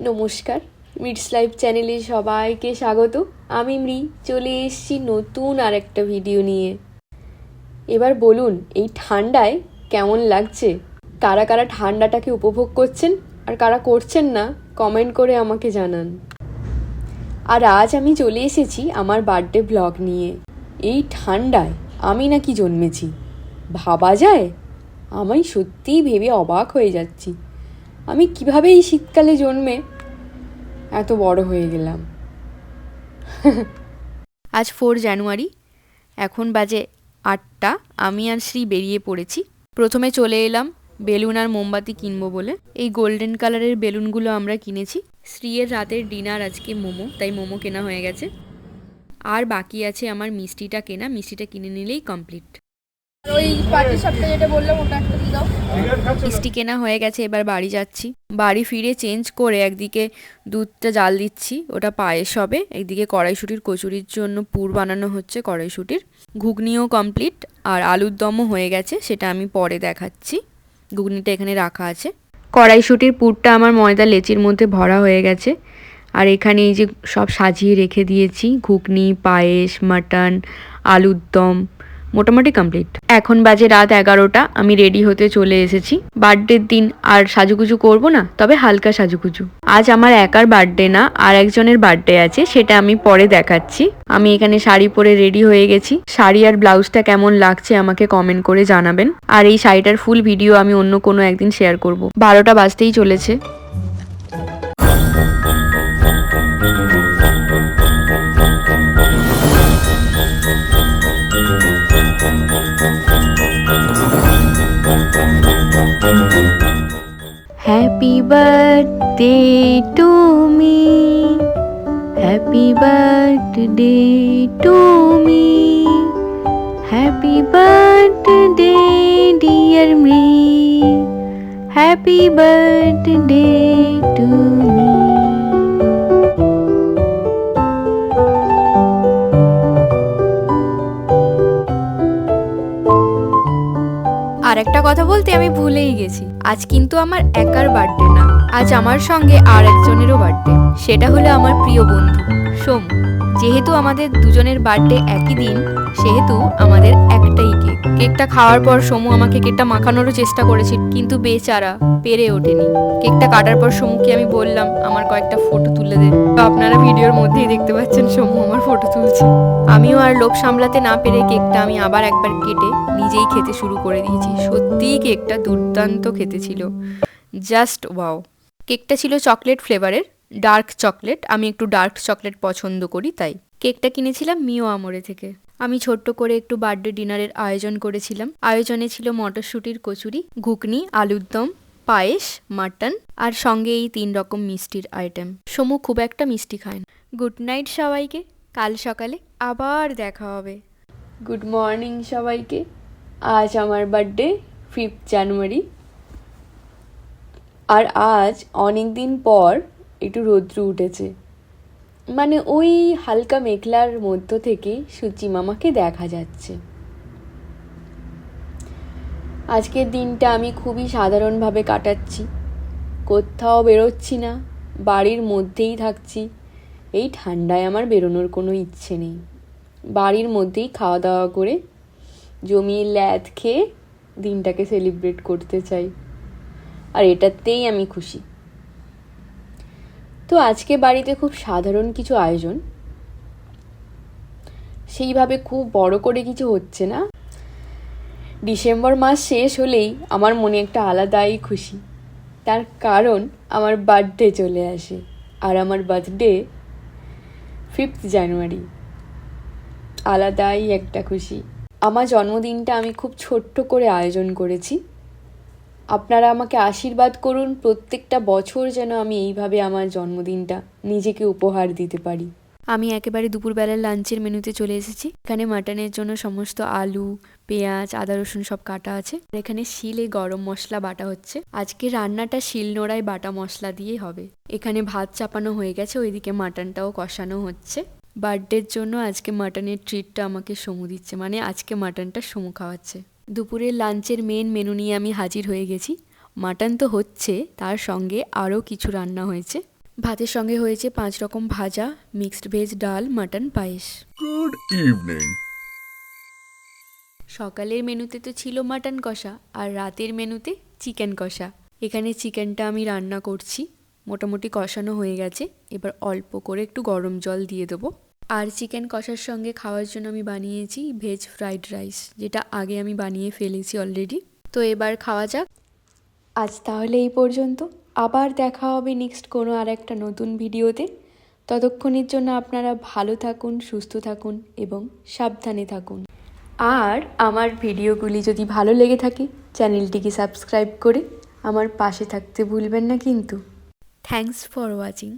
নমস্কার, meets life চ্যানেলে সবাইকে স্বাগত। আমি মৃ চলে এসেছি নতুন আর একটা ভিডিও নিয়ে। এবার বলুন, এই ঠান্ডায় কেমন লাগছে? কারা কারা ঠান্ডাটাকে উপভোগ করছেন আর কারা করছেন না, কমেন্ট করে আমাকে জানান। আর আজ আমি চলে এসেছি আমার বার্থডে ব্লগ নিয়ে। এই ঠান্ডায় আমি নাকি জন্মেছি, ভাবা যায়? আমি সত্যিই ভেবে অবাক হয়ে যাচ্ছি, আমি কিভাবে এই শীতকালে জন্মে এত বড় হয়ে গেলাম। আজ 4 জানুয়ারি, এখন বাজে 8টা। আমি আর শ্রী বেরিয়ে পড়েছি। প্রথমে চলে এলাম বেলুন আর মোমবাতি কিনবো বলে। এই গোল্ডেন কালারের বেলুনগুলো আমরা কিনেছি। শ্রীয়ের রাতের ডিনার আজকে মোমো, তাই মোমো কেনা হয়ে গেছে। আর বাকি আছে আমার মিষ্টিটা কেনা, মিষ্টিটা কিনে নিলেই কমপ্লিট। ওই পার্টি শপটা যেটা বললাম ওটা একটা দিয়ে দাও। মিষ্টি কেনা হয়ে গেছে, এবার বাড়ি যাচ্ছি। বাড়ি ফিরে চেঞ্জ করে একদিকে দুধটা জাল দিচ্ছি, ওটা পায়েস হবে। একদিকে কড়াইশুঁটির কচুরির জন্য পুর বানানো হচ্ছে কড়াইশুঁটির। ঘুগনিও কমপ্লিট আর আলুর দমও হয়ে গেছে, সেটা আমি পরে দেখাচ্ছি। ঘুগনিটা এখানে রাখা আছে। কড়াইশুঁটির পুরটা আমার ময়দা লেচির মধ্যে ভরা হয়ে গেছে। আর এখানে এই যে সব সাজিয়ে রেখে দিয়েছি, ঘুগনি, পায়েস, মাটন, আলুর দম, মোটামুটি কমপ্লিট। এখন বাজে রাত 11টা, আমি রেডি হতে চলে এসেছি। বার্থডের দিন আর সাজুগুজু করব না, তবে হালকা সাজুগুজু। আজ আমার একার বার্থডে না, আর একজনের বার্থডে আছে, সেটা আমি পরে দেখাচ্ছি। আমি এখানে শাড়ি পরে রেডি হয়ে গেছি। শাড়ি আর ব্লাউজটা কেমন লাগছে আমাকে কমেন্ট করে জানাবেন। আর এই শাড়িটার ফুল ভিডিও আমি অন্য কোনো একদিন শেয়ার করব। 12টা বাজতেই চলেছে। Happy birthday to me, happy birthday to me, happy birthday dear me, happy birthday to me. আর একটা কথা বলতে আমি ভুলেই গেছি, আজ কিন্তু আমার একার বার্থডে না, আজ আমার সঙ্গে আর একজনেরও বার্থডে। সেটা হলো আমার প্রিয় বন্ধু সোমু। যেহেতু আমাদের দুজনের বার্থডে একই দিন, সেহেতু আমাদের একটাই কেক। কেকটা খাওয়ার পর সোমু আমাকে কেকটা মাখানোরও চেষ্টা করেছিল, কিন্তু বেচারা পেরে ওঠেনি। কেকটা কাটার পর সোমুকে আমি বললাম আমার কয়েকটা ফটো তুলে দে। তো আপনারা ভিডিওর মধ্যেই দেখতে পাচ্ছেন সোমু আমার ফটো তুলছে। আমিও আর লোভ সামলাতে না পেরে কেকটা আমি আবার একবার কেটে নিজেই খেতে শুরু করে দিয়েছি। সত্যিই কেকটা দুর্দান্ত খেতে ছিল, জাস্ট ওয়াও। কেকটা ছিল চকলেট ফ্লেভারের, ডার্ক চকলেট। আমি একটু ডার্ক চকলেট পছন্দ করি, তাই কেকটা কিনেছিলাম মিও আমরে থেকে। আমি ছোট্ট করে একটু বার্থডে ডিনারের আয়োজন করেছিলাম। আয়োজনে ছিল মটরশুঁটির কচুরি, ঘুগনি, আলুর দম, পায়েস, মাটন আর সঙ্গে এই 3 রকম মিষ্টির আইটেম। সমু খুব একটা মিষ্টি খায় না। গুড নাইট সবাইকে, কাল সকালে আবার দেখা হবে। গুড মর্নিং সবাইকে। আজ আমার বার্থডে 5 জানুয়ারি। আর আজ অনেক দিন পর একটু রৌদ্র উঠেছে, মানে ওই হালকা মেঘলার মধ্য থেকে সূচি মামাকে দেখা যাচ্ছে। আজকের দিনটা আমি খুবই সাধারণভাবে কাটাচ্ছি, কোথাও বেরোচ্ছি না, বাড়ির মধ্যেই থাকছি। এই ঠান্ডায় আমার বেরোনোর কোনো ইচ্ছে নেই, বাড়ির মধ্যেই খাওয়া দাওয়া করে জমিয়ে ল্যাদ খেয়ে দিনটাকে সেলিব্রেট করতে চাই, আর এটাতেই আমি খুশি। তো আজকে বাড়িতে খুব সাধারণ কিছু আয়োজন, সেইভাবে খুব বড় করে কিছু হচ্ছে না। ডিসেম্বর মাস শেষ হলেই আমার মনে একটা আলাদাই খুশি, তার কারণ আমার বার্থডে চলে আসে। আর আমার বার্থডে 5 জানুয়ারি, আলাদাই একটা খুশি। আমার জন্মদিনটা আমি খুব ছোট্ট করে আয়োজন করেছি। আপনারা আমাকে আশীর্বাদ করুন, প্রত্যেকটা বছর যেন আমি এইভাবে আমার জন্মদিনটা নিজেকে উপহার দিতে পারি। আমি একেবারে দুপুরবেলার লাঞ্চের মেনুতে চলে এসেছি। এখানে মাটনের জন্য সমস্ত আলু, পেঁয়াজ, আদা রসুন সব কাটা আছে। আর এখানে শিলে গরম মশলা বাটা হচ্ছে। আজকে রান্নাটা শিলনোড়ায় বাটা মশলা দিয়েই হবে। এখানে ভাত চাপানো হয়ে গেছে, ওইদিকে মাটনটাও কষানো হচ্ছে। বার্থডের জন্য আজকে মাটনের ট্রিটটা আমাকে সমু দিচ্ছে, মানে আজকে মাটনটা সমু খাওয়াচ্ছে। দুপুরের লাঞ্চের মেন মেনু নিয়ে আমি হাজির হয়ে গেছি। মাটন তো হচ্ছে, তার সঙ্গে আরও কিছু রান্না হয়েছে। ভাতের সঙ্গে হয়েছে 5 রকম ভাজা, মিক্সড ভেজ, ডাল, মাটন, পায়েস। Good evening. সকালের মেনুতে তো ছিল মাটন কষা, আর রাতের মেনুতে চিকেন কষা। এখানে চিকেনটা আমি রান্না করছি, মোটামুটি কষানো হয়ে গেছে। এবার অল্প করে একটু গরম জল দিয়ে দেবো। আর চিকেন কষার সঙ্গে খাওয়ার জন্য আমি বানিয়েছি ভেজ ফ্রাইড রাইস, যেটা আগে আমি বানিয়ে ফেলেছি অলরেডি। তো এবার খাওয়া যাক। আজ তাহলে এই পর্যন্ত, আবার দেখা হবে নেক্সট কোনো আর একটা নতুন ভিডিওতে। ততক্ষণের জন্য আপনারা ভালো থাকুন, সুস্থ থাকুন এবং সাবধানে থাকুন। আর আমার ভিডিওগুলি যদি ভালো লেগে থাকে, চ্যানেলটিকে সাবস্ক্রাইব করে আমার পাশে থাকতে ভুলবেন না কিন্তু। Thanks for watching.